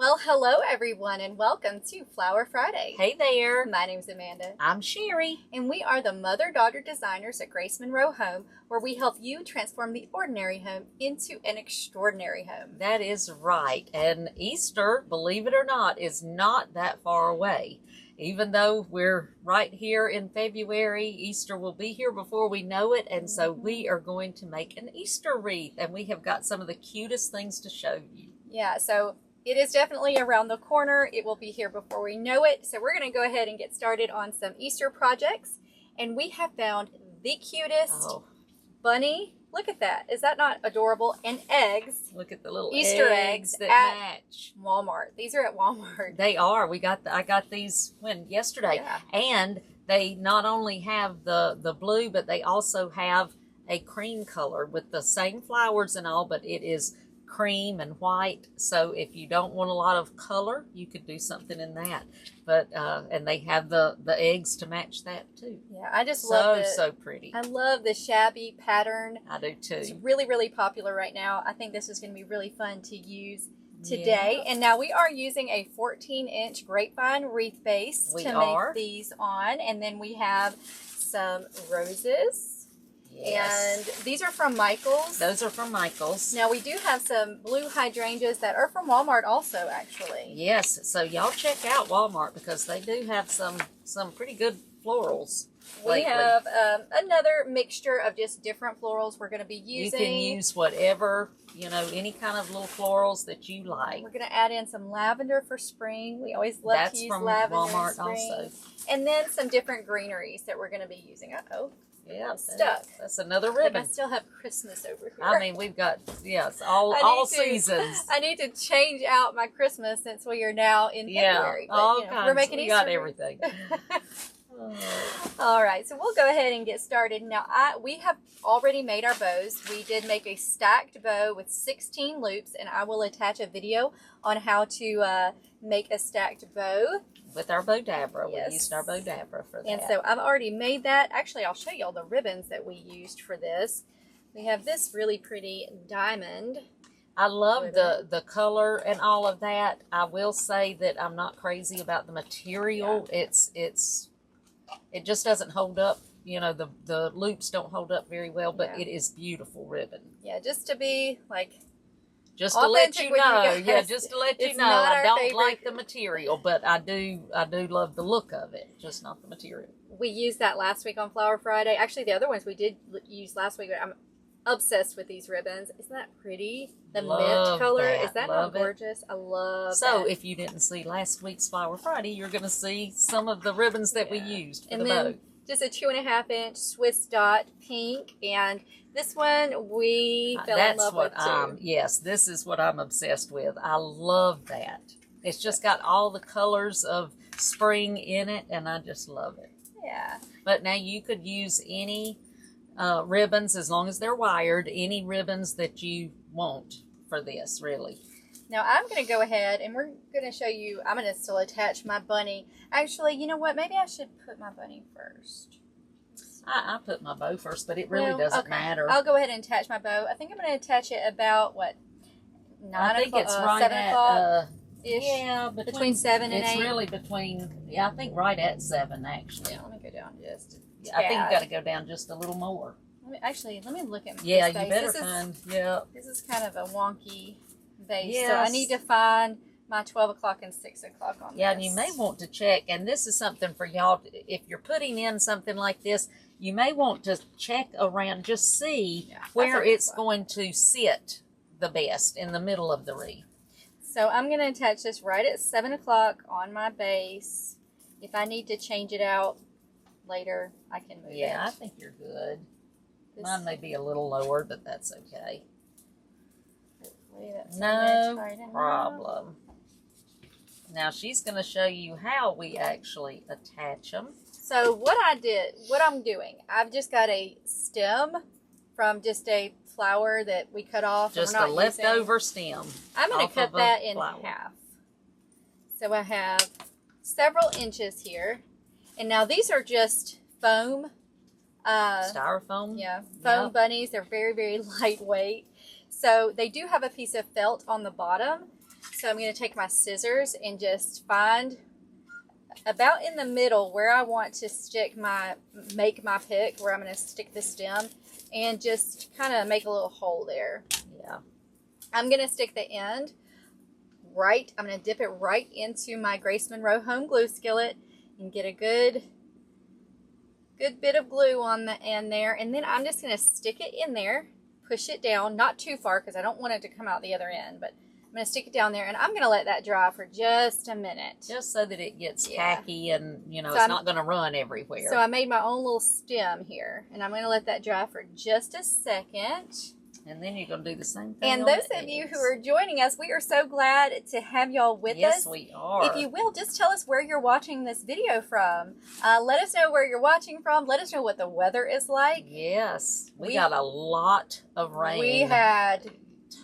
Well, hello everyone and welcome to Flower Friday. Hey there. My name's Amanda. I'm Sherry. And we are the mother-daughter designers at Grace Monroe Home, where we help you transform the ordinary home into an extraordinary home. That is right. And Easter, believe it or not, is not that far away. Even though we're right here in February, Easter will be here before we know it. And so we are going to make an Easter wreath. And we have got some of the cutest things to show you. Yeah, so it is definitely around the corner. It will be here before we know it. So we're going to go ahead and get started on some Easter projects. And we have found the cutest bunny. Look at that. Is that not adorable? And eggs. Look at the little Easter eggs that at match. Walmart. These are at Walmart. They are. I got these yesterday. Yeah. And they not only have the blue, but they also have a cream color with the same flowers and all, but it is cream and white. So if you don't want a lot of color, you could do something in that. But and they have the eggs to match that too. Yeah, I just love it. So pretty. I love the shabby pattern. I do too. It's really, really popular right now. I think this is going to be really fun to use today. Yeah. And now we are using a 14-inch Grapevine wreath base make these on. And then we have some roses. Yes. And these are from Michael's. Those are from Michael's. Now we do have some blue hydrangeas that are from Walmart also, actually. Yes, so y'all check out Walmart because they do have some pretty good florals. We have another mixture of just different florals we're going to be using. You can use whatever, any kind of little florals that you like. We're going to add in some lavender for spring. We always love to use lavender Walmart in spring. also. And then some different greeneries that we're going to be using. Uh-oh. Yeah, stuck. That's another ribbon. I still have Christmas over here. I mean, we've got, all seasons. I need to change out my Christmas since we are now in February. But, all kinds. We're making we Easter. Got everything. All right, so we'll go ahead and get started. Now, we have already made our bows. We did make a stacked bow with 16 loops, and I will attach a video on how to make a stacked bow. With our Bodabra. Yes. We used our Bodabra for that. And so I've already made that. Actually, I'll show you all the ribbons that we used for this. We have this really pretty diamond. I love the color and all of that. I will say that I'm not crazy about the material. Yeah. It just doesn't hold up. The loops don't hold up very well, but it is beautiful ribbon. Yeah, just to be like... Just to let you know, just to let you know, I don't like the material, but I do love the look of it, just not the material. We used that last week on Flower Friday. Actually, the other ones we did use last week, but I'm obsessed with these ribbons. Isn't that pretty? The mint color, is that not gorgeous? I love that. So if you didn't see last week's Flower Friday, you're going to see some of the ribbons that we used for the bow. Just a 2.5-inch Swiss dot pink, and this one we fell in love with too. Yes, this is what I'm obsessed with. I love that. It's just got all the colors of spring in it, and I just love it. Yeah. But now you could use any ribbons, as long as they're wired, any ribbons that you want for this, really. Now I'm going to go ahead and we're going to show you, I'm going to still attach my bunny. Actually, you know what? Maybe I should put my bunny first. I put my bow first, but it really doesn't matter. I'll go ahead and attach my bow. I think I'm going to attach it about, 9 I think o'clock, it's right 7 o'clock? Yeah, between 7 and 8. It's really between, I think right at 7, actually. Yeah, let me go down just I think you got to go down just a little more. Let me look at this base. You better find, This is kind of a wonky base, so I need to find my 12 o'clock and 6 o'clock on this. And you may want to check, and this is something for y'all, if you're putting in something like this, you may want to check around, just see where it's going to sit the best in the middle of the wreath. So I'm going to attach this right at 7 o'clock on my base. If I need to change it out later, I can move it. Yeah, I think you're good. Mine may be a little lower, but that's okay. No problem. Now she's going to show you how we actually attach them. So what I'm doing, I've just got a stem from just a flower that we cut off. Just a leftover stem. I'm going to cut that in half. So I have several inches here. And now these are just foam. Styrofoam? Yeah, foam bunnies. They're very, very lightweight. So they do have a piece of felt on the bottom. So I'm going to take my scissors and just find about in the middle where I want to make my pick, where I'm going to stick the stem, and just kind of make a little hole there. Yeah. I'm going to stick the end right, I'm going to dip it right into my Grace Monroe home glue skillet and get a good bit of glue on the end there. And then I'm just going to stick it in there, push it down, not too far because I don't want it to come out the other end, but I'm going to stick it down there, and I'm going to let that dry for just a minute. Just so that it gets tacky and, you know, so it's not going to run everywhere. So I made my own little stem here, and I'm going to let that dry for just a second. And then you're going to do the same thing. And those of you who are joining us, we are so glad to have y'all with us. Yes, we are. If you will, just tell us where you're watching this video from. Let us know where you're watching from. Let us know what the weather is like. Yes. We got a lot of rain. We had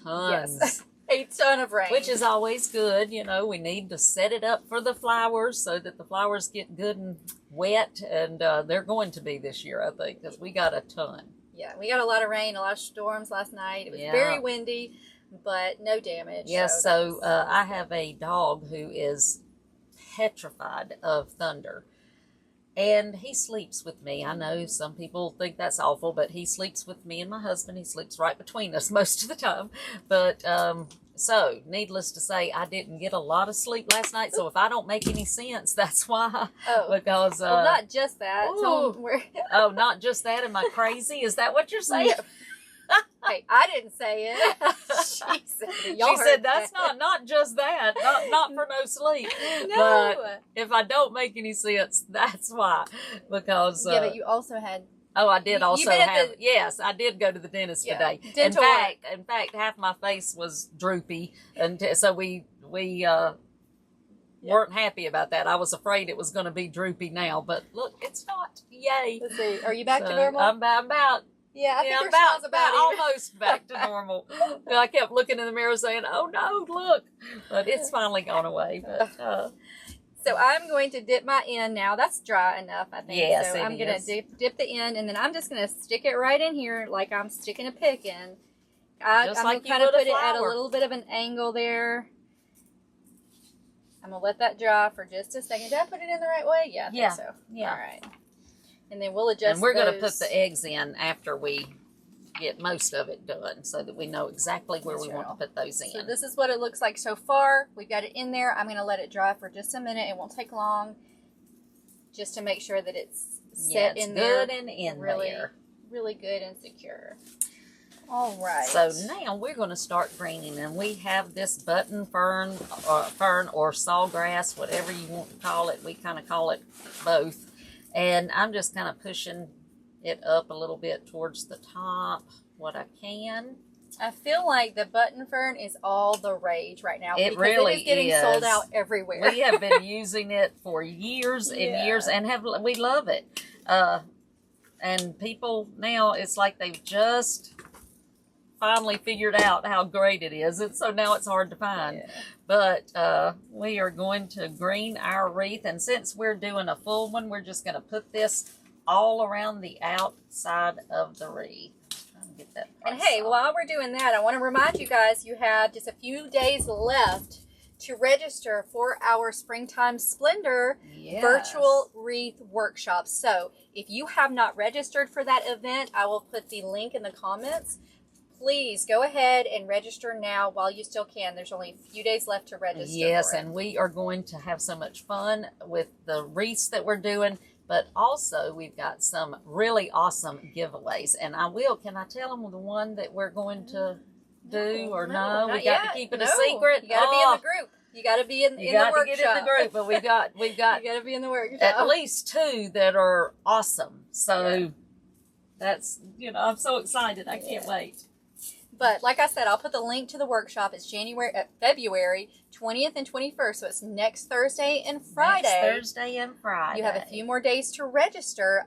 tons. Yes, a ton of rain. Which is always good. You know, we need to set it up for the flowers so that the flowers get good and wet. And they're going to be this year, I think, because we got a ton. Yeah, we got a lot of rain, a lot of storms last night. It was very windy, but no damage. Yes, so I have a dog who is petrified of thunder. And he sleeps with me. I know some people think that's awful, but he sleeps with me and my husband. He sleeps right between us most of the time. But so, needless to say, I didn't get a lot of sleep last night. So if I don't make any sense, that's why. Oh, because well, not just that. Oh, not just that. Am I crazy? Is that what you're saying? Hey, I didn't say it. She said it. She said that's not just that. Not for no sleep. No. But if I don't make any sense, that's why. Because yeah, but you also had. Oh, I did also have. Yes, I did go to the dentist today. In fact, half my face was droopy, and so we weren't happy about that. I was afraid it was going to be droopy now, but look, it's not. Yay! Let's see. Are you back to normal? I'm about. Yeah, I think I'm your smile's about almost back to normal. I kept looking in the mirror saying, "Oh no, look!" But it's finally gone away. But. So I'm going to dip my end now. That's dry enough, I think. Yes, so I'm going to dip the end, and then I'm just going to stick it right in here like I'm sticking a pick in. I'm going to kind of put it at a little bit of an angle there. I'm going to let that dry for just a second. Did I put it in the right way? Yeah, I think so. Yeah. All right. And then we'll adjust. And we're going to put the eggs in after we get most of it done so that we know exactly where we want to put those in. So this is what it looks like so far. We've got it in there. I'm going to let it dry for just a minute. It won't take long, just to make sure that it's set in there. Good and in there. Really good and secure. All right. So now we're going to start greening, and we have this button fern or sawgrass, whatever you want to call it. We kind of call it both. And I'm just kind of pushing it up a little bit towards the top, what I can. I feel like the button fern is all the rage right now. It really is getting sold out everywhere. We have been using it for years and years, and we love it. And people now, it's like they've just finally figured out how great it is. And so now it's hard to find. Yeah. But we are going to green our wreath, and since we're doing a full one, we're just going to put this all around the outside of the wreath. Get that and hey, while we're doing that, I want to remind you guys you have just a few days left to register for our Springtime Splendor virtual wreath workshop. So if you have not registered for that event, I will put the link in the comments. Please go ahead and register now while you still can. There's only a few days left to register. Yes, and we are going to have so much fun with the wreaths that we're doing. But also, we've got some really awesome giveaways. And can I tell them the one that we're going to do or no? We got to keep it a secret. You got to be in the group. You got to be in the workshop. You got to get in the group, but we've got you got to be in the workshop. At least 2 that are awesome. So that's, I'm so excited. I can't wait. But like I said, I'll put the link to the workshop. It's February 20th and 21st. So it's next Thursday and Friday. Next Thursday and Friday. You have a few more days to register.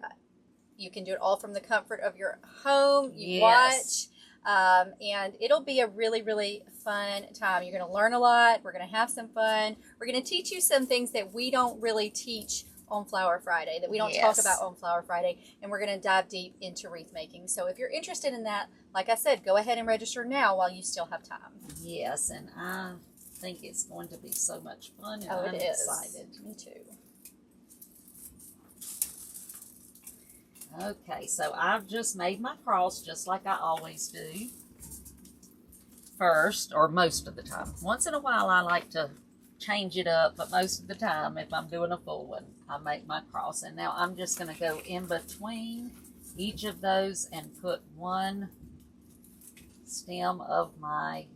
You can do it all from the comfort of your home. You watch. And it'll be a really, really fun time. You're going to learn a lot. We're going to have some fun. We're going to teach you some things that we don't really teach on Flower Friday, that we don't talk about on Flower Friday, and we're going to dive deep into wreath making. So if you're interested in that, like I said, go ahead and register now while you still have time. Yes, and I think it's going to be so much fun, and Oh, I'm it is. excited. Me too. Okay, so I've just made my cross just like I always do. First, or most of the time. Once in a while I like to change it up, but most of the time, if I'm doing a full one, I make my cross. And now I'm just going to go in between each of those and put one stem of my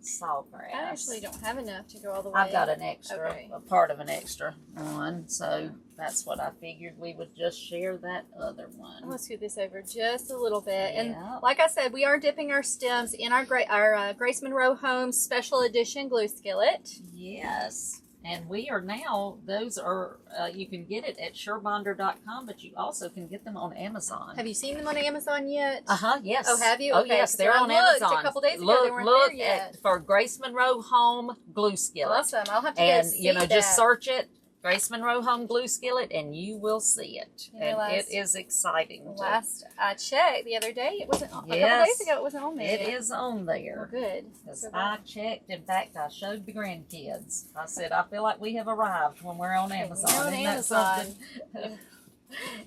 sawgrass. I actually don't have enough to go all the way. I've got an extra, Okay. a part of an extra one, so that's what I figured we would just share that other one. I'm going to scoot this over just a little bit. Yeah. And like I said, we are dipping our stems in our Grace Monroe Home Special Edition glue skillet. Yes. And we are now, those are, you can get it at surebonder.com, but you also can get them on Amazon. Have you seen them on Amazon yet? Yes. Oh, have you? Oh, Okay, yes, they're on Amazon. A couple days ago, they weren't there yet. For Grace Monroe Home Glue Skillet. Awesome. I'll have to And, go see you know, that. just search it, Grace Monroe Home Glue Skillet, and you will see it. You know, and it is exciting. Last I checked the other day, it wasn't, a couple Yes. days ago, it wasn't on there. It is on there. Well, good. Because So I checked. In fact, I showed the grandkids. I said, I feel like we have arrived when we're on Amazon. We're on Isn't that Amazon. something?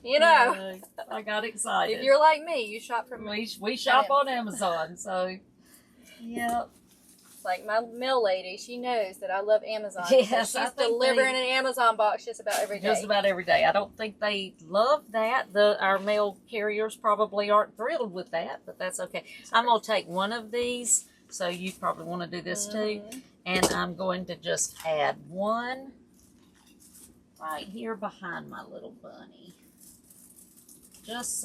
You know, I got excited. if you're like me, you shop from we shop on Amazon, so yeah. like my mail lady. She knows that I love Amazon. Yes, so I she's think delivering an Amazon box just about every day. Just about every day. I don't think they love that. Our mail carriers probably aren't thrilled with that, but that's okay. I'm gonna take one of these, so you probably want to do this too, and I'm going to just add one right here behind my little bunny. Just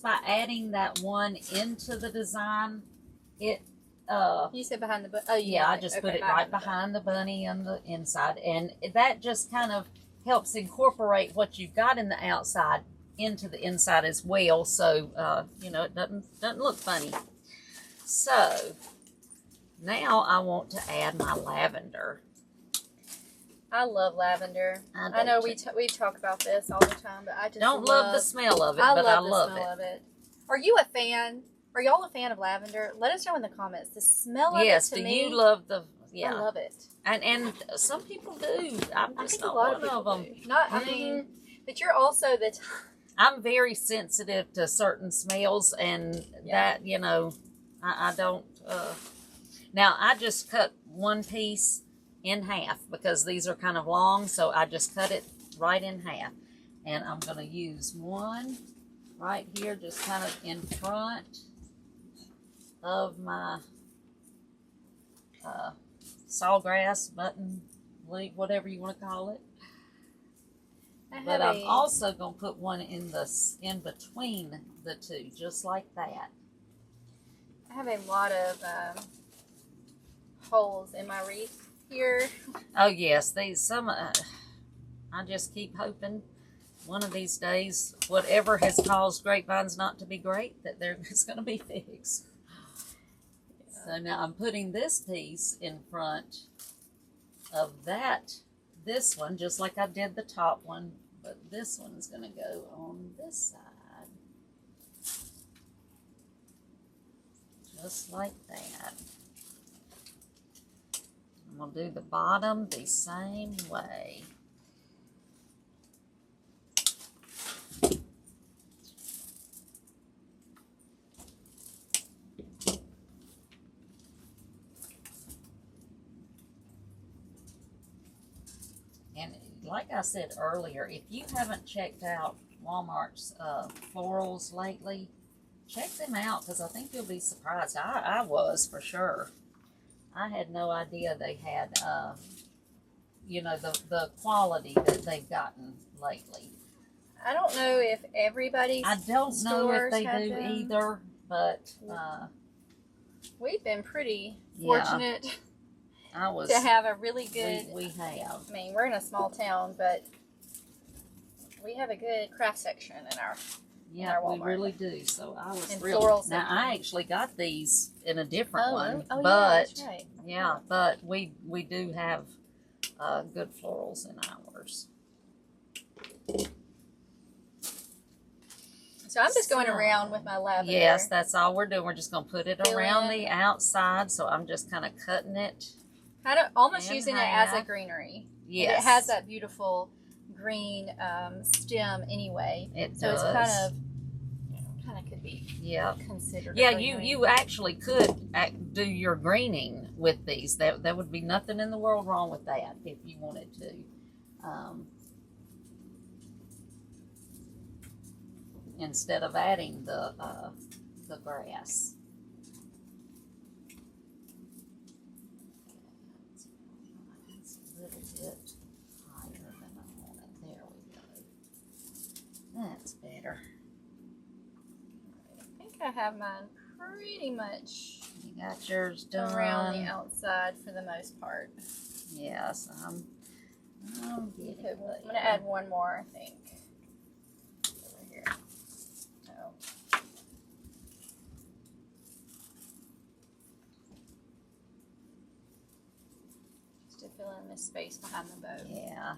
by adding that one into the design, it you said behind the bunny. Oh, yeah, I just put it right behind the bunny on the inside, and that just kind of helps incorporate what you've got in the outside into the inside as well, so you know, it doesn't look funny. So now I want to add my lavender. I love lavender. I know we talk about this all the time, but I just don't love the smell of it, but I love the smell of it. Are you a fan? Are y'all a fan of lavender? Let us know in the comments. The smell of it to me. Yes, do you love the? Yeah, I love it. And some people do. I'm just not a lot one of them. Do. Not, I mean, but you're also the. I'm very sensitive to certain smells, and that, you know, I don't. Now I just cut one piece in half because these are kind of long, so I just cut it right in half, and I'm going to use one right here, just kind of in front of my sawgrass, button, leaf, whatever you want to call it. But I'm also going to put one in between the two, just like that. I have a lot of holes in my wreath here. Oh yes, I just keep hoping one of these days, whatever has caused grapevines not to be great, that it's going to be fixed. So now I'm putting this piece in front of this one, just like I did the top one, but this one is going to go on this side. Just like that. I'm going to do the bottom the same way. And like I said earlier, if you haven't checked out Walmart's florals lately, check them out, because I think you'll be surprised. I was, for sure. I had no idea they had, you know, the quality that they've gotten lately. I don't know if everybody's I don't know if they do them. either, but we've been pretty fortunate to have a really good. We have. I mean, we're in a small town, but we have a good craft section in our. Yeah, we really do. So I was and thrilled. Now I actually got these in a different one, but yeah, that's right. Yeah, but we do have good florals in ours. So I'm just going around with my lavender. Yes, that's all we're doing. We're just going to put it Fill around in. the outside. So I'm just kind of cutting it. Kind of almost in using half. it as a greenery. Yes. And it has that beautiful green stem anyway. It so does. it's kind of could be considered. Yeah, a you actually could do your greening with these. There would be nothing in the world wrong with that if you wanted to. Instead of adding the grass. It's a little bit higher than I want it. There we go. That's better. I think I have mine pretty much. You got yours done around the outside for the most part. Yes, I'm getting I'm going to add one more, I think. Over here. So. Just to fill in this space behind the bow. Yeah.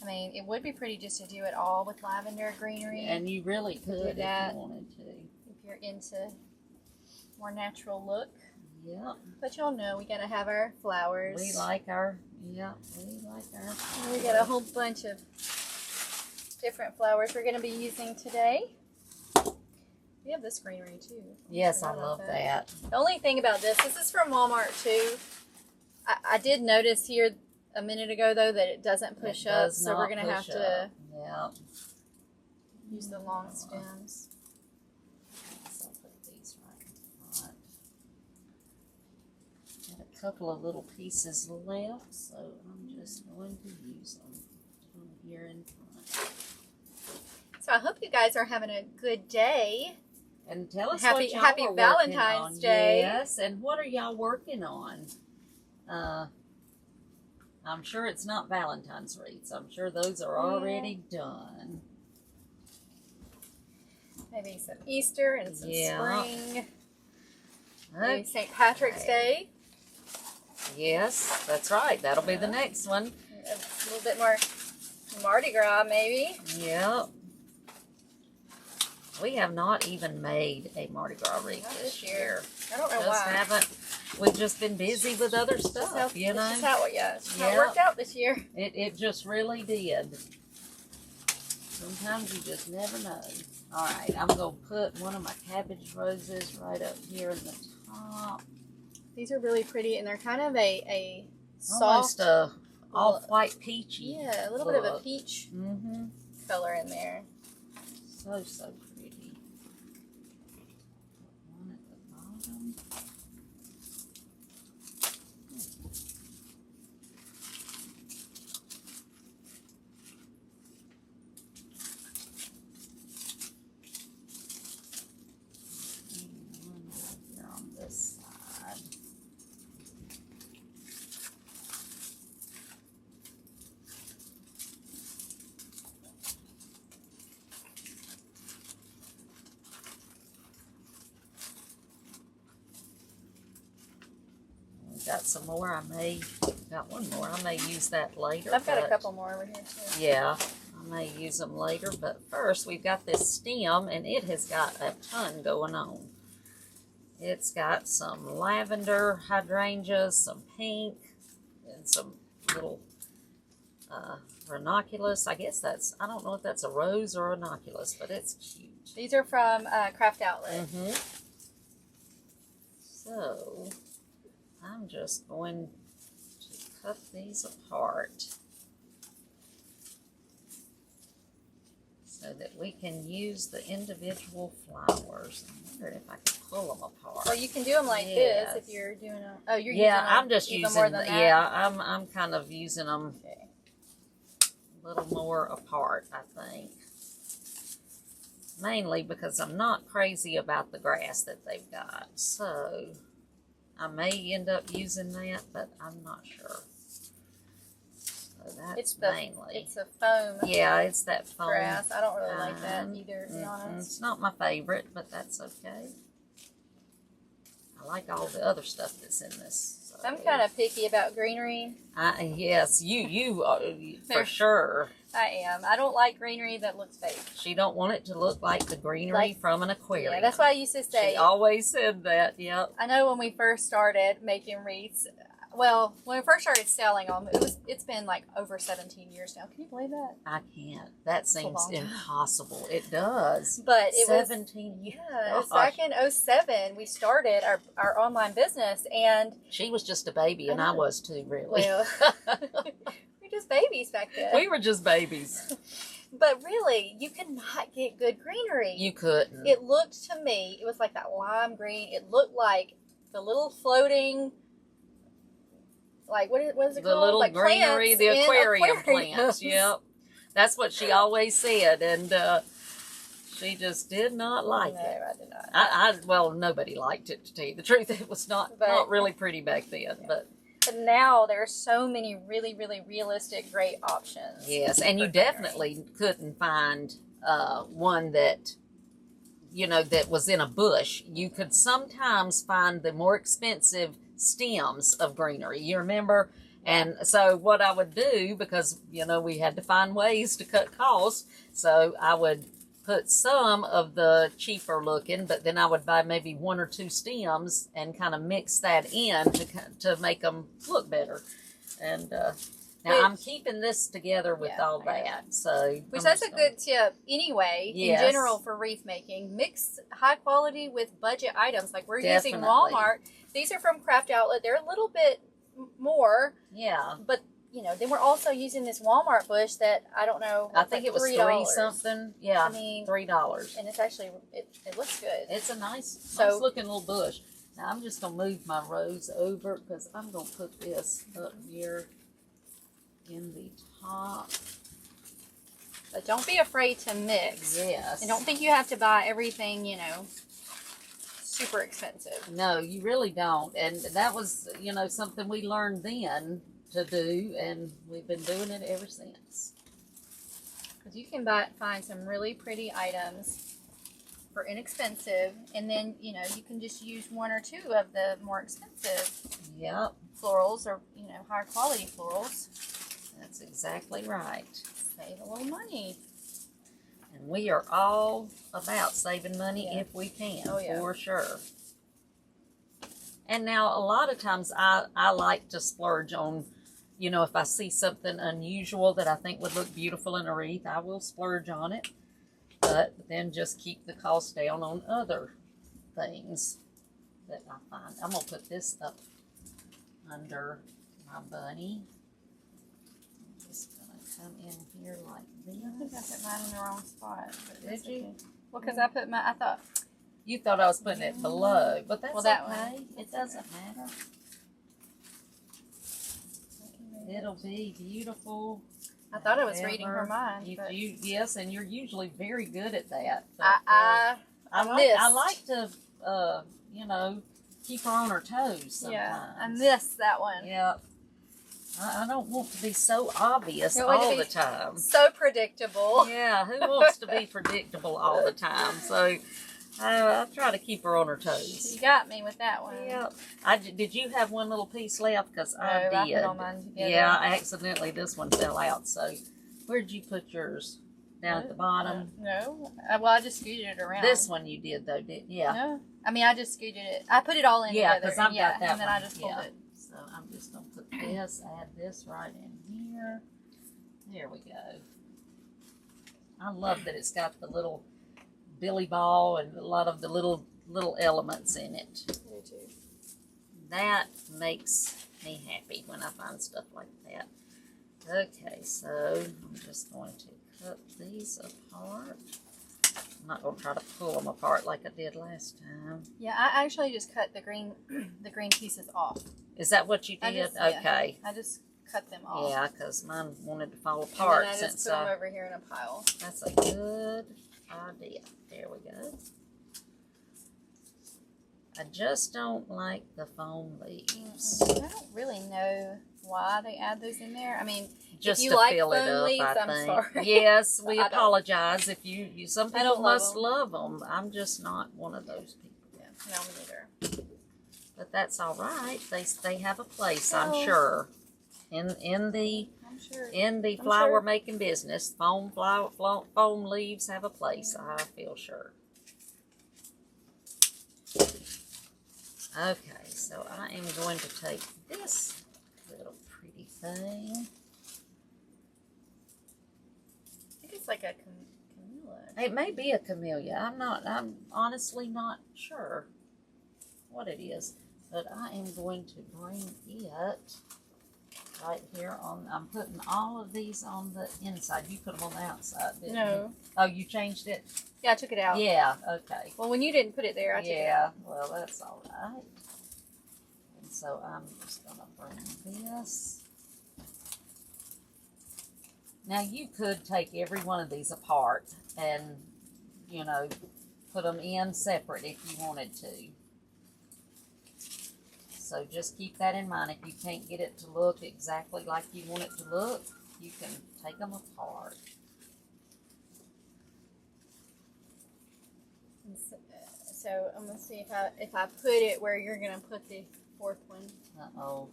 I mean, it would be pretty just to do it all with lavender greenery. And you really could if you wanted to. If you're into more natural look. Yep. But y'all know we gotta have our flowers. We like our flowers. We got a whole bunch of different flowers we're gonna be using today. We have this greenery too. Yes, I love that. The only thing about this is from Walmart too. I did notice here a minute ago though that it doesn't push up, so we're gonna have to use the long stems. So I'll put these right in front. Got a couple of little pieces left, so I'm just going to use them here in front. So I hope you guys are having a good day. And tell us happy Valentine's Day. Yes, and what are y'all working on? I'm sure it's not Valentine's wreaths. I'm sure those are already done. Maybe some Easter and some spring. Maybe St. Patrick's Day. Yes, that's right. That'll be the next one. A little bit more Mardi Gras, maybe. Yep. We have not even made a Mardi Gras wreath this year. I don't know why. We've just been busy with other stuff, you know. It's just how it worked out this year. It just really did. Sometimes you just never know. All right, I'm going to put one of my cabbage roses right up here in the top. These are really pretty, and they're kind of a almost soft, off-white peachy. Yeah, a little bit of a peach color in there. So pretty. One at the bottom. Got some more. Got one more. I may use that later. I've got a couple more over here too. Yeah, I may use them later. But first, we've got this stem, and it has got a ton going on. It's got some lavender hydrangeas, some pink, and some little ranunculus. I guess I don't know if that's a rose or ranunculus, but it's cute. These are from Craft Outlet. So I'm just going to cut these apart so that we can use the individual flowers. I wonder if I can pull them apart. Well, you can do them like this if you're doing them. Oh, you're using them. I'm just using more than that? Yeah, I'm kind of using them a little more apart, I think. Mainly because I'm not crazy about the grass that they've got. So I may end up using that, but I'm not sure. So that's mainly. It's a foam. Yeah, it's that foam grass. I don't really like that either, to be honest. It's not my favorite, but that's okay. I like all the other stuff that's in this. So, I'm kind of picky about greenery. Yes, you for sure. I am. I don't like greenery that looks fake. She don't want it to look like the greenery from an aquarium. Yeah, that's why I used to say. She always said that. Yep. I know when we first started making wreaths. Well, when we first started selling them, it's been like over 17 years now. Can you believe that? I can't. That seems impossible. It does. But it 17 years. Yeah, it was back in 2007. We started our online business, and she was just a baby, and I was too, really. Well, we were just babies back then. We were just babies. But really, you could not get good greenery. You couldn't. It looked to me, it was like that lime green. It looked like the little floating. Like, what is it called? The little like greenery, the aquarium plants. Yep. That's what she always said. And she just did not like it. No, I did not. Well, nobody liked it, to tell you the truth. It was not really pretty back then. Yeah. But now there are so many really, really realistic, great options. Yes, and you definitely couldn't find one that, that was in a bush. You could sometimes find the more expensive stems of greenery, you remember? And so what I would do, because we had to find ways to cut costs, so I would put some of the cheaper looking, but then I would buy maybe 1 or 2 stems and kind of mix that in to make them look better. And now I'm keeping this together with all that, so which that's a good tip anyway. In general for wreath making, mix high quality with budget items. Like we're using Walmart. These are from Craft Outlet. They're a little bit more. Yeah. But, then we're also using this Walmart bush that I don't know. I think it was $3 something. Yeah. I mean, $3. And it's actually, it looks good. It's a nice looking little bush. Now I'm just going to move my rose over because I'm going to put this up here in the top. But don't be afraid to mix. Yes. And don't think you have to buy everything, super expensive. No, you really don't. And that was, something we learned then to do, and we've been doing it ever since. Because you can find some really pretty items for inexpensive, and then, you can just use 1 or 2 of the more expensive florals or, higher quality florals. That's exactly right. Save a little money. And we are all about saving money if we can, for sure. And now, a lot of times, I like to splurge on, if I see something unusual that I think would look beautiful in a wreath, I will splurge on it. But then just keep the cost down on other things that I find. I'm going to put this up under my bunny. Come in here like this. I think I put mine in the wrong spot. Did you? Well, because I put I thought. You thought I was putting it below, but that's that okay. Way. It doesn't matter. It'll be beautiful. I thought I was reading her mind. Yes, and you're usually very good at that. But, I like to, keep her on her toes sometimes. Yeah, I missed that one. Yeah. I don't want to be so obvious all the time. So predictable. Yeah, who wants to be predictable all the time? So I try to keep her on her toes. You got me with that one. Yeah. Did you have one little piece left? Because I did. I put all mine together. Yeah, accidentally this one fell out. So where'd you put yours? Down at the bottom? No. Well, I just scooted it around. This one you did, though, didn't you? Yeah. No. I mean, I just scooted it. I put it all in together. Yeah, because I've got that and then I just pulled it. So I'm just going to put this, add this right in here. There we go. I love that it's got the little billy ball and a lot of the little elements in it. Me too. That makes me happy when I find stuff like that. Okay, so I'm just going to cut these apart. I'm not going to try to pull them apart like I did last time. Yeah, I actually just cut the green pieces off. Is that what you did? Okay. I just cut them off. Yeah, because mine wanted to fall apart. And then I just put them over here in a pile. That's a good idea. There we go. I just don't like the foam leaves. I don't really know why they add those in there. I mean, just if you to like fill it foam up, leaves, I I'm think. sorry. Yes, we apologize if you some people don't must love them. I'm just not one of those people. Yeah, no, me neither. But that's all right. They have a place, Well, I'm sure. In the I'm sure. flower making business, foam leaves have a place. I feel sure. Okay, so I am going to take this little pretty thing. I think it's like a camellia. It may be a camellia. I'm honestly not sure what it is, but I am going to bring it right here on. I'm putting all of these on the inside. You put them on the outside, didn't you? Oh, you changed it? Yeah, I took it out. Yeah, okay. Well, when you didn't put it there, I took it out. Yeah, well, that's all right. And so I'm just going to bring this. Now, you could take every one of these apart and, you know, put them in separate if you wanted to. So just keep that in mind. If you can't get it to look exactly like you want it to look, you can take them apart. So I'm gonna see if I put it where you're gonna put the fourth one. Uh-oh.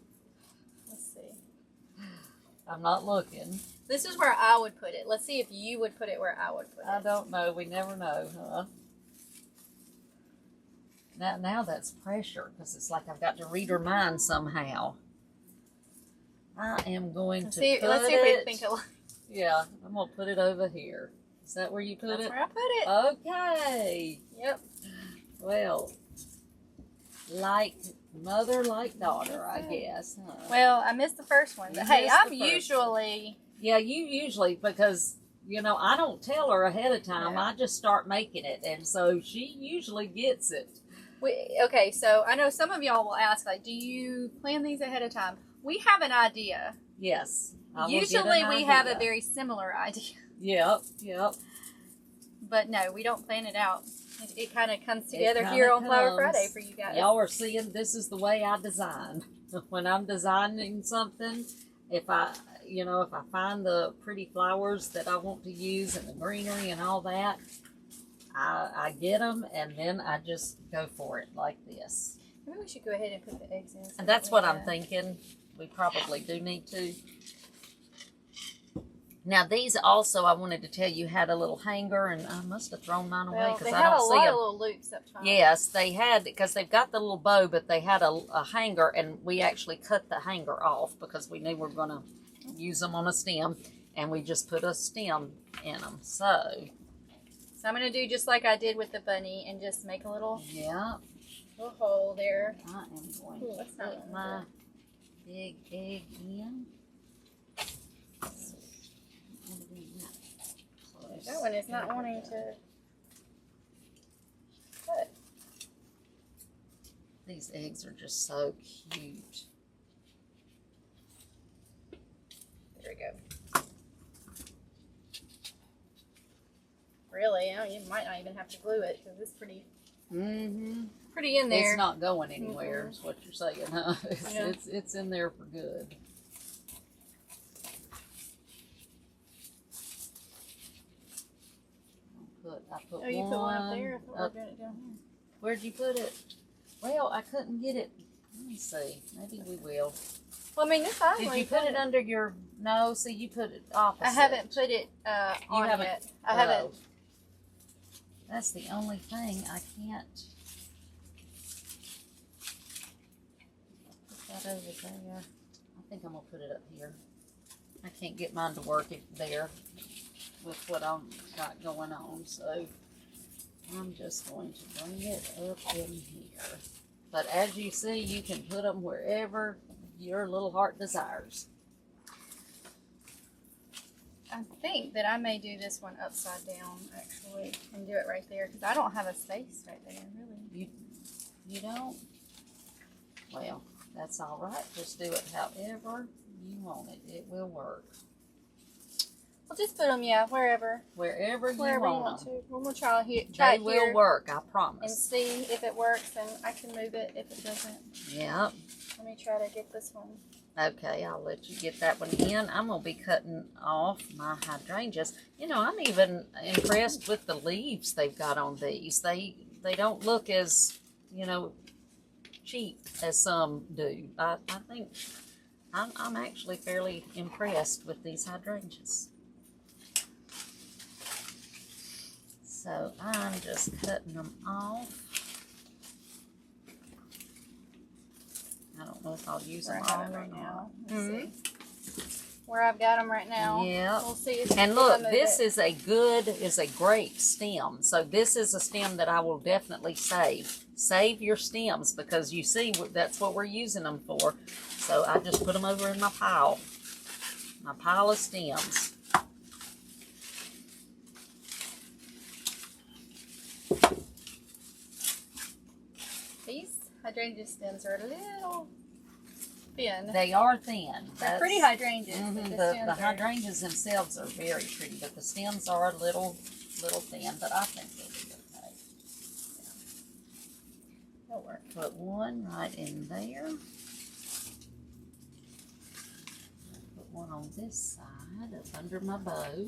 Let's see. I'm not looking. This is where I would put it. Let's see if you would put it where I would put it. I don't know. We never know, huh? Now that's pressure, because it's like I've got to read her mind somehow. I am going to let's see put if we think alike. Yeah, I'm going to put it over here. Is that where you put That's it? where I put it. Okay. Yep. Well, like mother, like daughter, I guess. Huh? Well, I missed the first one, but hey, I'm usually... Yeah, you usually, because, you know, I don't tell her ahead of time. Yeah. I just start making it, and so she usually gets it. Okay, so I know some of y'all will ask, like, do you plan these ahead of time? We have an idea. Yes. Usually we have a very similar idea. Yep. But no, we don't plan it out. It kind of comes together here on Flower Friday for you guys. Y'all are seeing this is the way I design. When I'm designing something, if I find the pretty flowers that I want to use and the greenery and all that, I get them and then I just go for it like this. Maybe we should go ahead and put the eggs in. And that's what I'm thinking. We probably do need to. Now these also, I wanted to tell you, had a little hanger, and I must have thrown mine away because I don't see them. They had a lot of little loops up top. Yes, they had, because they've got the little bow, but they had a hanger, and we actually cut the hanger off because we knew we were going to use them on a stem, and we just put a stem in them. So I'm going to do just like I did with the bunny and just make a little hole there. I am going to put my big egg in. That one is not wanting to cut. These eggs are just so cute. There we go. Really, you might not even have to glue it because it's pretty in there. It's not going anywhere, is what you're saying, huh? It's in there for good. I put you one put one up there? I thought we were doing it down here. Where'd you put it? Well, I couldn't get it. Let me see. Maybe we will. Well, I mean, it's fine. Did you put it under your... No, see, you put it opposite. I haven't put it on yet. I haven't. That's the only thing I can't... Put that over there. I think I'm going to put it up here. I can't get mine to work there with what I've got going on, so I'm just going to bring it up in here. But as you see, you can put them wherever your little heart desires. I think that I may do this one upside down, actually, and do it right there, because I don't have a space right there, really. You don't? Well, that's all right. Just do it however you want it. It will work. We'll just put them, wherever. Wherever you want to. We're going to try it here. They will work, I promise. And see if it works, and I can move it if it doesn't. Yep. Let me try to get this one. Okay, I'll let you get that one in. I'm going to be cutting off my hydrangeas. You know, I'm even impressed with the leaves they've got on these. They don't look as, cheap as some do. I think I'm actually fairly impressed with these hydrangeas. So I'm just cutting them off. I don't know if I'll use them all right now. Let's see. Where I've got them right now. Yeah. We'll see. And look, this is a great stem. So this is a stem that I will definitely save. Save your stems because you see that's what we're using them for. So I just put them over in my pile of stems. These hydrangea stems are a little thin. They are thin. They're pretty hydrangeas. The hydrangeas themselves are very pretty, but the stems are a little thin, but I think they'll be okay. Yeah. They'll work. Put one right in there. Put one on this side up under my bow.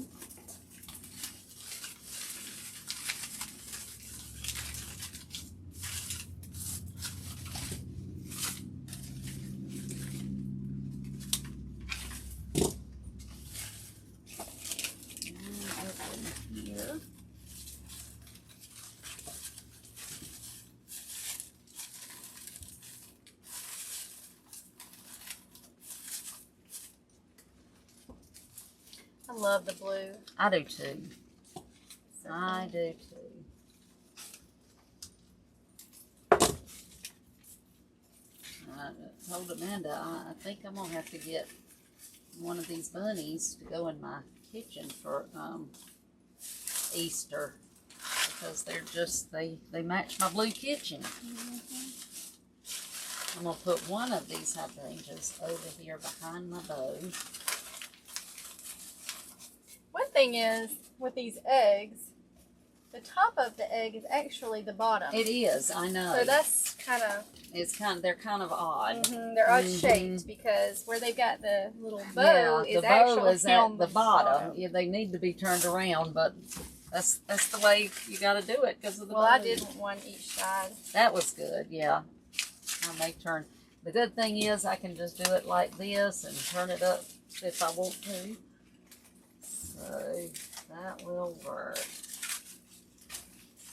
I love the blue. I do too. I do too. I told Amanda I think I'm gonna have to get one of these bunnies to go in my kitchen for Easter because they're just they match my blue kitchen. I'm gonna put one of these hydrangeas over here behind my bow. One thing is, with these eggs, the top of the egg is actually the bottom. It is, I know. So that's kind of... they're kind of odd. They're odd shaped because where they've got the little bow is actually at the bottom. Yeah, they need to be turned around, but that's the way you got to do it because of the bow. I did one each side. That was good, yeah. I may turn. The good thing is I can just do it like this and turn it up if I want to. So that will work.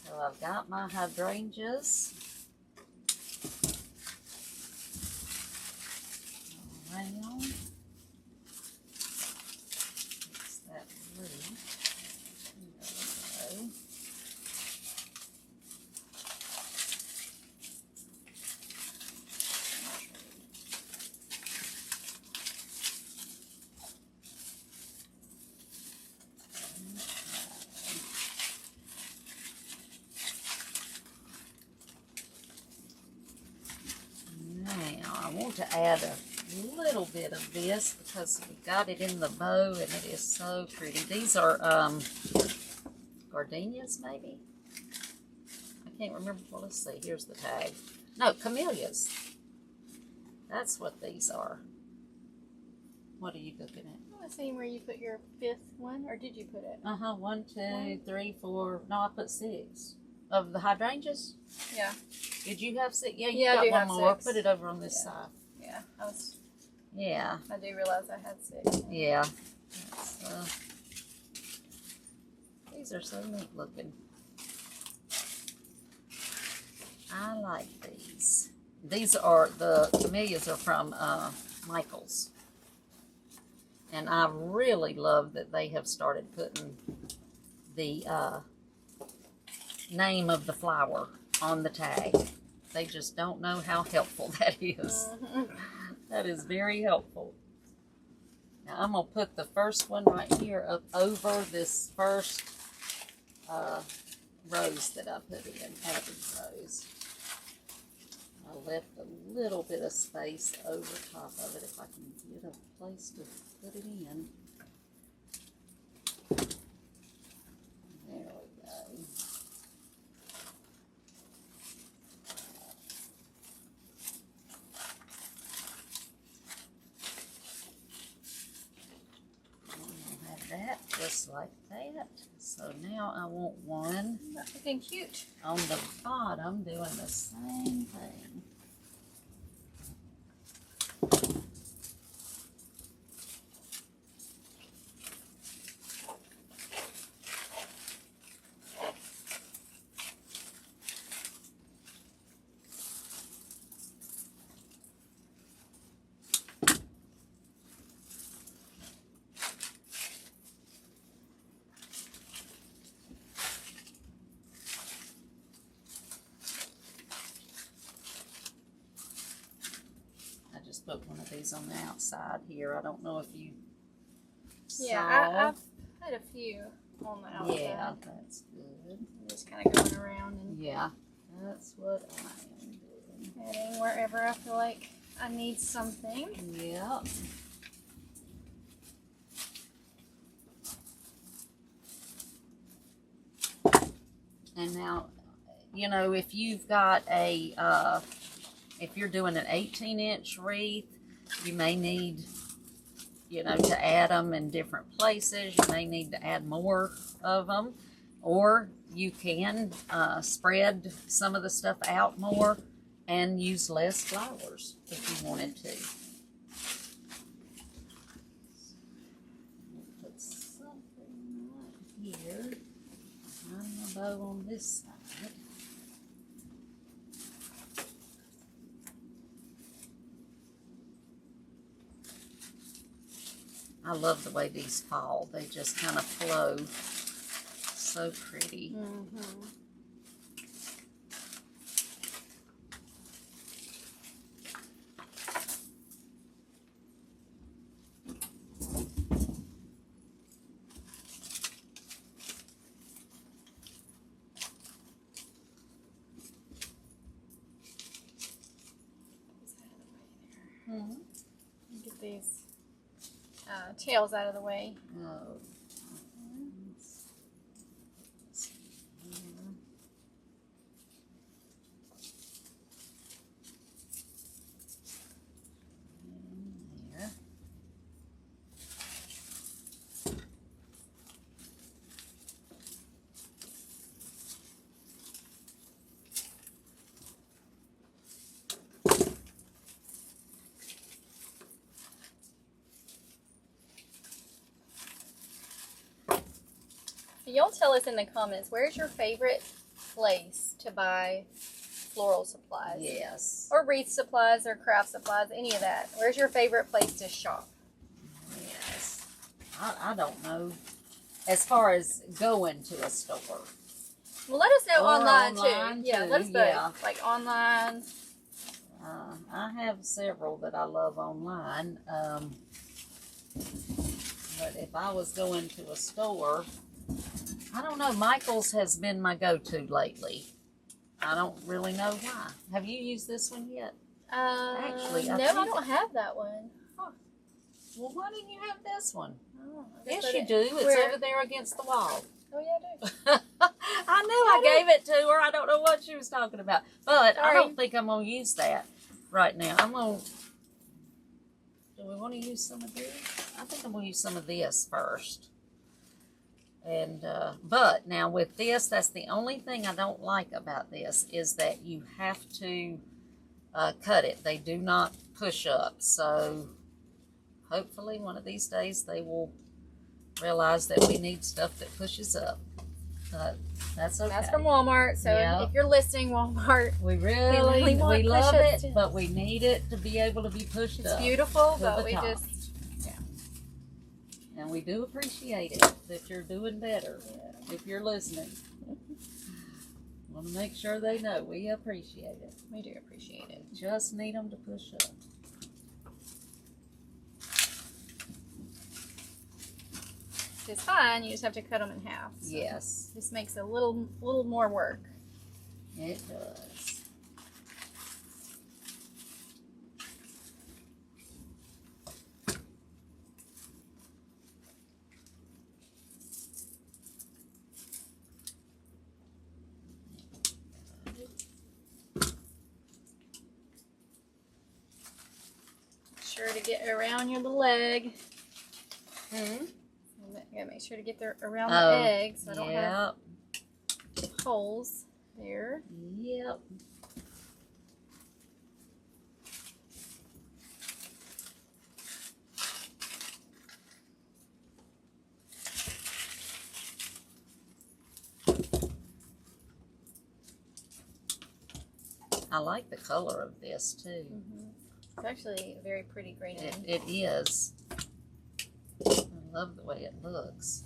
So I've got my hydrangeas around. Fix that blue. There we go. I want to add a little bit of this because we got it in the bow and it is so pretty. These are gardenias maybe? I can't remember. Well, let's see. Here's the tag. No, camellias. That's what these are. What are you looking at? I want to see where you put your fifth one, or did you put it? 1, 2, 3, 4. No, I put 6. Of the hydrangeas? Yeah. Did you have 6? Yeah, I got do one more. 6. Put it over on this side. Yeah, Yeah. I do realize I had 6. Yeah. These are so neat looking. I like these. These are, the camellias are from Michael's. And I really love that they have started putting the name of the flower on the tag. They just don't know how helpful that is. That is very helpful. Now I'm going to put the first one right here up over this first rose that I put in, Abby's rose. I left a little bit of space over top of it if I can get a place to put it in. There we go. I'll have that just like that. So now I want one That's looking cute. on the bottom doing the same thing. put one of these on the outside here. I don't know if you Yeah, I've had a few on the outside. Yeah, that's good. Just kind of going around and yeah, that's what I am doing. adding wherever I feel like I need something. Yeah. And now, you know, if you've got a, if you're doing an 18-inch wreath, you may need, you know, to add them in different places. You may need to add more of them. Or you can spread some of the stuff out more and use less flowers if you wanted to. Put something right here. Behind my bow on this side. I love the way these fall. They just kind of flow so pretty. Mm-hmm. Get these tails out of the way. Oh. There. Y'all tell us in the comments, where's your favorite place to buy floral supplies? Yes. Or wreath supplies or craft supplies, any of that. Where's your favorite place to shop? Yes. I don't know. As far as going to a store. Well, let us know Or online online too. Yeah, too, let us yeah. both. Like online. I have several that I love online. But if I was going to a store, I don't know. Michael's has been my go-to lately. I don't really know why. Have you used this one yet? Actually, I don't have that one. Huh. Well, why didn't you have this one? Oh, Yes, you do. It's where? over there against the wall. Oh, yeah, I do. I knew I gave it to her. I don't know what she was talking about. But I Sorry. don't think I'm going to use that right now. I'm going to... Do we want to use some of this? I think I'm going to use some of this first. And, but now with this, that's the only thing I don't like about this is that you have to cut it. They do not push up. So hopefully one of these days they will realize that we need stuff that pushes up. That's okay. That's from Walmart. So if you're listening, Walmart, we really want we love push-ups it, but we need it to be able to be pushed it's up. beautiful, to but the we top. just And we do appreciate it that you're doing better. If you're listening, want to make sure they know we appreciate it. We do appreciate it. Just need them to push up. It's fine. You just have to cut them in half. So Yes, this makes a little more work. it does. Sure to get around your leg. Hmm. You gotta make sure to get around the egg so I don't Yep. have holes there. Yep. I like the color of this too. It's actually a very pretty green. It is. I love the way it looks.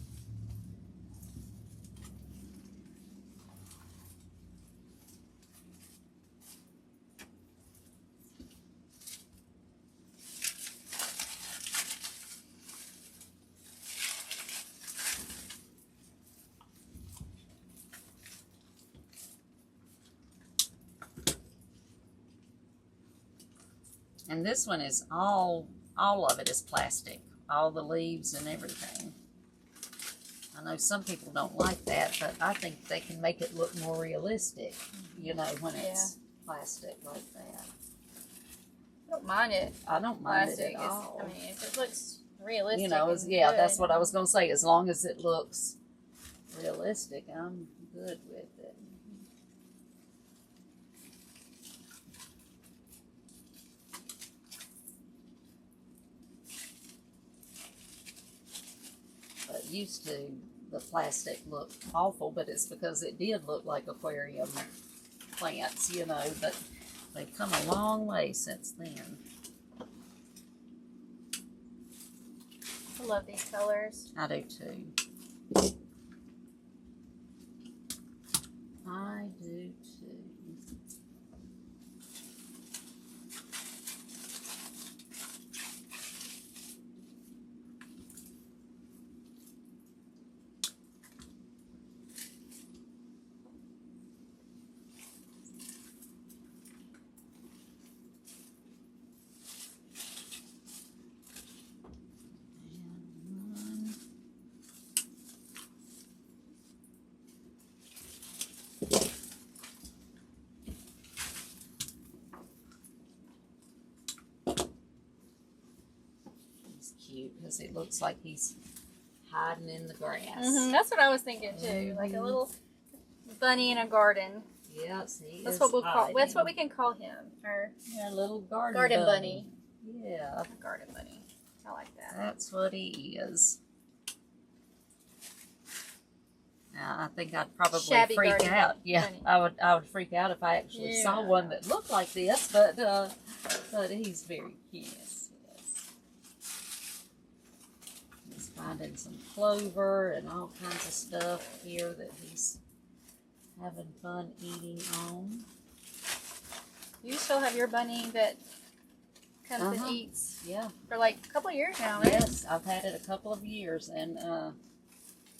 And this one is all of it is plastic. All the leaves and everything. I know some people don't like that, but I think they can make it look more realistic, you know, when it's plastic like that. I don't mind it. I don't mind Plastic it at all. I mean, if it looks realistic. You know, yeah, that's what I was going to say. As long as it looks realistic, I'm good with it. But used to, the plastic looked awful, but it's because it did look like aquarium plants, you know, but they've come a long way since then. I love these colors. I do too. I do too. Cute because it looks like he's hiding in the grass. That's what I was thinking too, like a little bunny in a garden. Yes, he That's is what we'll call. hiding. That's what we can call him. Our little garden bunny. Yeah, A garden bunny. I like that. that's what he is. Now, I think I'd probably Shabby freak garden out. Yeah, bunny. I would freak out if I actually saw one that looked like this, but he's very cute. He's finding some clover and all kinds of stuff here that he's having fun eating on. You still have your bunny that comes and eats. Yeah. For like a couple of years now, right? Yes, I've had it a couple of years, and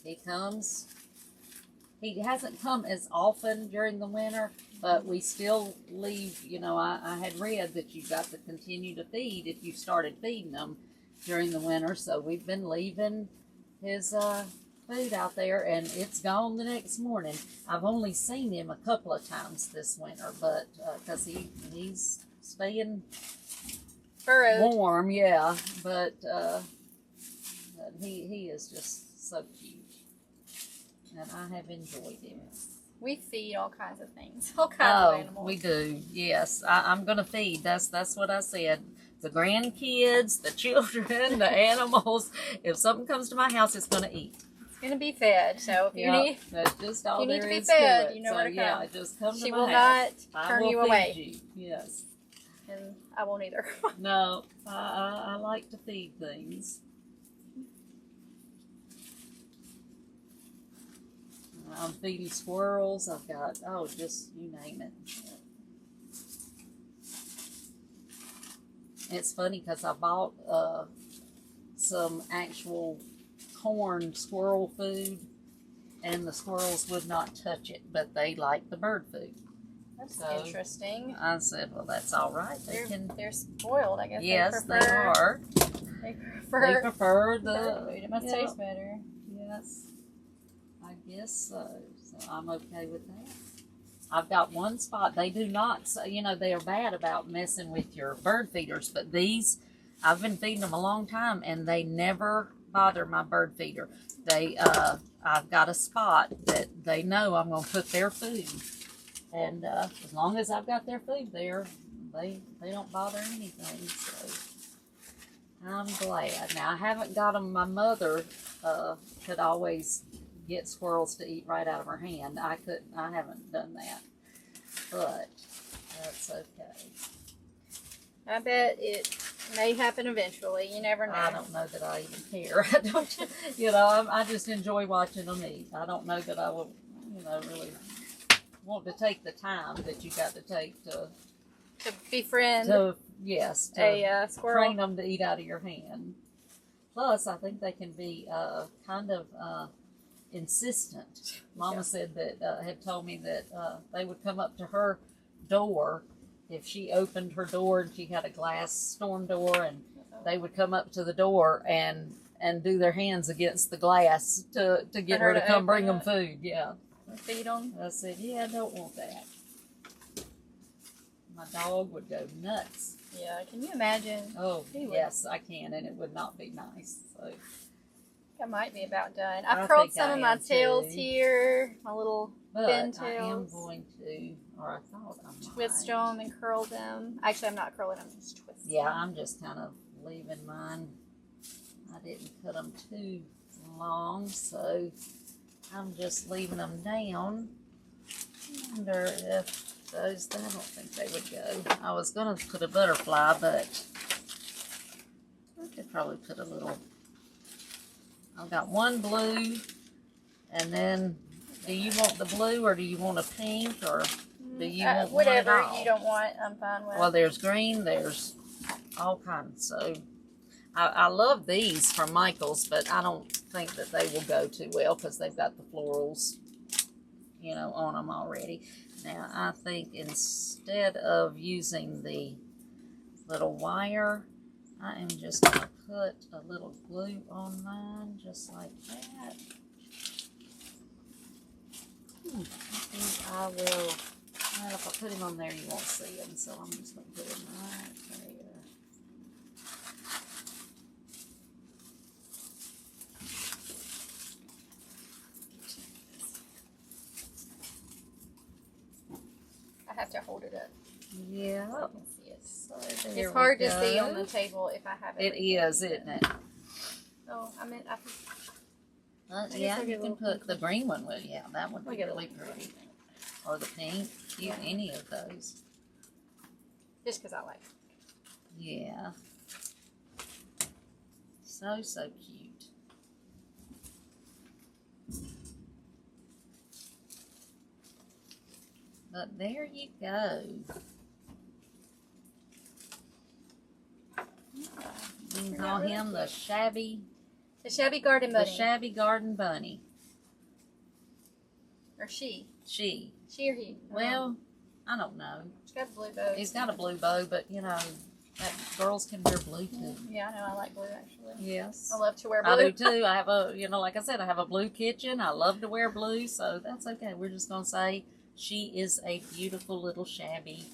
he comes. He hasn't come as often during the winter, but we still leave. You know, I had read that you've got to continue to feed if you started feeding them during the winter, so we've been leaving his food out there, and it's gone the next morning. I've only seen him a couple of times this winter, but because he's staying Burrowed. warm, yeah, but he is just so cute, and I have enjoyed him. We feed all kinds of things, all kinds of animals. We do, yes. I'm gonna feed. That's what I said. The grandkids, the children, the animals. If something comes to my house, it's gonna eat. It's gonna be fed. So if you need, that's just all you need there to be is fed, to it. you know So, where to come. yeah, just come to She my will house. not turn you I will away. feed you. Yes. And I won't either. No, I like to feed things. I'm feeding squirrels. I've got, just you name it. It's funny because I bought some actual corn squirrel food, and the squirrels would not touch it, but they like the bird food. That's So, interesting. I said, well, that's all right. They're spoiled, I guess. Yes, they are. They prefer the bird food. It must taste better. Yes, I guess so. So I'm okay with that. I've got one spot. They do not, they are bad about messing with your bird feeders, but these, I've been feeding them a long time, and they never bother my bird feeder. I've got a spot that they know I'm going to put their food, and as long as I've got their food there, they don't bother anything. So I'm glad. Now I haven't got them. My mother could always get squirrels to eat right out of her hand. I haven't done that, but that's okay. I bet it may happen eventually. You never know. I don't know that I even care. I don't, I just enjoy watching them eat. I don't know that I will, really want to take the time that you got to take to befriend a squirrel. train them to eat out of your hand. Plus, I think they can be kind of insistent. Mama said that had told me that they would come up to her door if she opened her door and she had a glass storm door, and they would come up to the door and do their hands against the glass to get her to come bring them food. Yeah. Feed them. I said, yeah, I don't want that. My dog would go nuts. Yeah, can you imagine? Oh, yes, I can, and it would not be nice. So I might be about done. I've curled some of my tails here, my little fin tails. I am going to, or I thought I might. Twist them and curl them. Actually, I'm not curling them, just twisting them. Yeah, I'm just kind of leaving mine. I didn't cut them too long, so I'm just leaving them down. I wonder if those, I don't think they would go. I was going to put a butterfly, but I could probably put a little. I've got one blue, and then do you want the blue or do you want a pink, or do you want whatever one at all? You don't want, I'm fine with. Well, there's green, there's all kinds. So I love these from Michael's, but I don't think that they will go too well because they've got the florals, you know, on them already. Now, I think instead of using the little wire, I am just going to put a little glue on mine, just like that. I think I will, well, if I put him on there, you won't see him, so I'm just going to put him right there. I have to hold it up. Yeah. So I can see it. So it's hard to see on the table if I have it. It is, isn't it? Oh, I meant Yeah, you can put the green one with, yeah, that would be really pretty. Or the pink, any of those. Just because I like it. Yeah. So cute. But there you go. You can call him the Shabby Garden Bunny. The Shabby Garden Bunny. Or she. She. She or he. Well, I don't know. She's got a blue bow. He's got a blue bow, but you know, girls can wear blue too. Yeah, I know. I like blue actually. Yes. I love to wear blue. I do too. I have a, you know, like I said, I have a blue kitchen. I love to wear blue, so that's okay. We're just going to say she is a beautiful little Shabby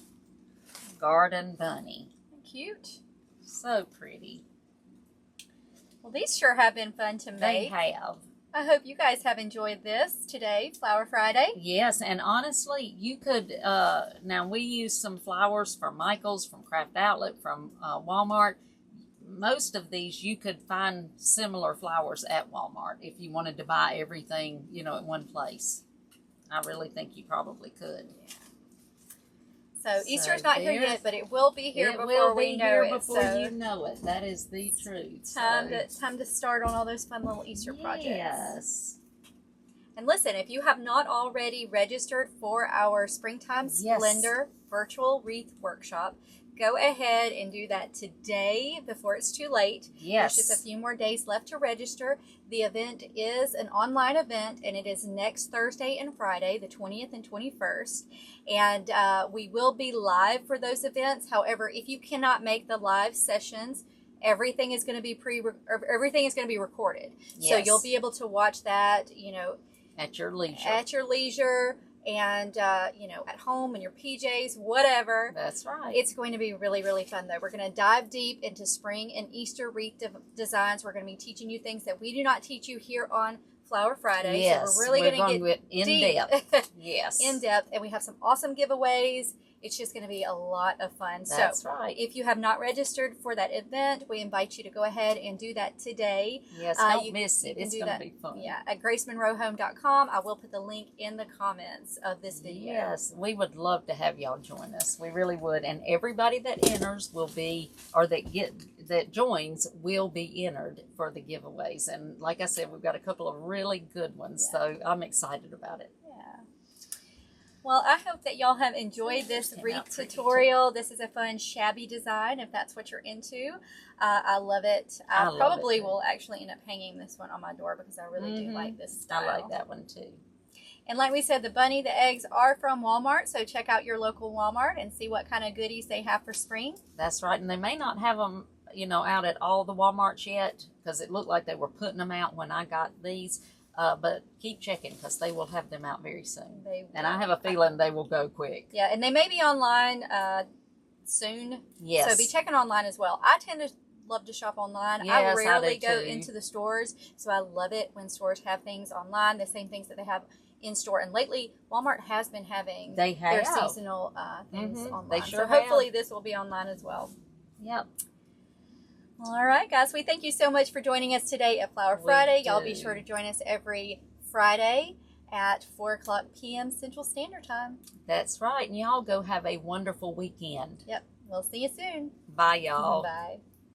Garden Bunny. Cute. So pretty. Well, these sure have been fun to make. They have. I hope you guys have enjoyed this today, Flower Friday. Yes, and honestly, you could, now we use some flowers from Michael's, from Craft Outlet, from Walmart. Most of these, you could find similar flowers at Walmart if you wanted to buy everything, you know, at one place. I really think you probably could. Yeah. So Easter's not here yet, but it will be here before we know it. Before you know it. That is the truth. Time to start on all those fun little Easter projects. Yes. And listen, if you have not already registered for our Springtime Splendor virtual wreath workshop, go ahead and do that today before it's too late. Yes. There's just a few more days left to register. The event is an online event, and it is next Thursday and Friday, the 20th and 21st. And we will be live for those events. However, if you cannot make the live sessions, everything is going to be recorded. Yes. So you'll be able to watch that, you know, at your leisure. And, you know, at home in your PJs, whatever. That's right. It's going to be really, really fun, though. We're going to dive deep into spring and Easter wreath designs. We're going to be teaching you things that we do not teach you here on Flower Friday. Yes, so we're really going to get in depth. Yes. In depth. And we have some awesome giveaways. It's just going to be a lot of fun. That's right. If you have not registered for that event, we invite you to go ahead and do that today. Yes, don't miss it. It's going to be fun. Yeah, at GraceMonroeHome.com. I will put the link in the comments of this video. Yes, we would love to have y'all join us. We really would. And everybody that enters will be, or that joins will be entered for the giveaways. And like I said, we've got a couple of really good ones, so I'm excited about it. Well, I hope that y'all have enjoyed this wreath tutorial. This is a fun shabby design if that's what you're into. I love it. I probably will actually end up hanging this one on my door because I really do like this style. I like that one too. And like we said, the bunny, the eggs are from Walmart, so check out your local Walmart and see what kind of goodies they have for spring. That's right, and they may not have them, you know, out at all the Walmarts yet, because it looked like they were putting them out when I got these. But keep checking, because they will have them out very soon. And I have a feeling they will go quick. Yeah, and they may be online soon. Yes. So be checking online as well. I tend to love to shop online. Yes, I rarely do go too. into the stores, so I love it when stores have things online, the same things that they have in store. And lately, Walmart has been having their seasonal things online. They sure so hopefully this will be online as well. Yep. All right, guys. We thank you so much for joining us today at Flower Friday. Y'all be sure to join us every Friday at 4:00 p.m. Central Standard Time. That's right. And y'all go have a wonderful weekend. Yep. We'll see you soon. Bye, y'all. Bye.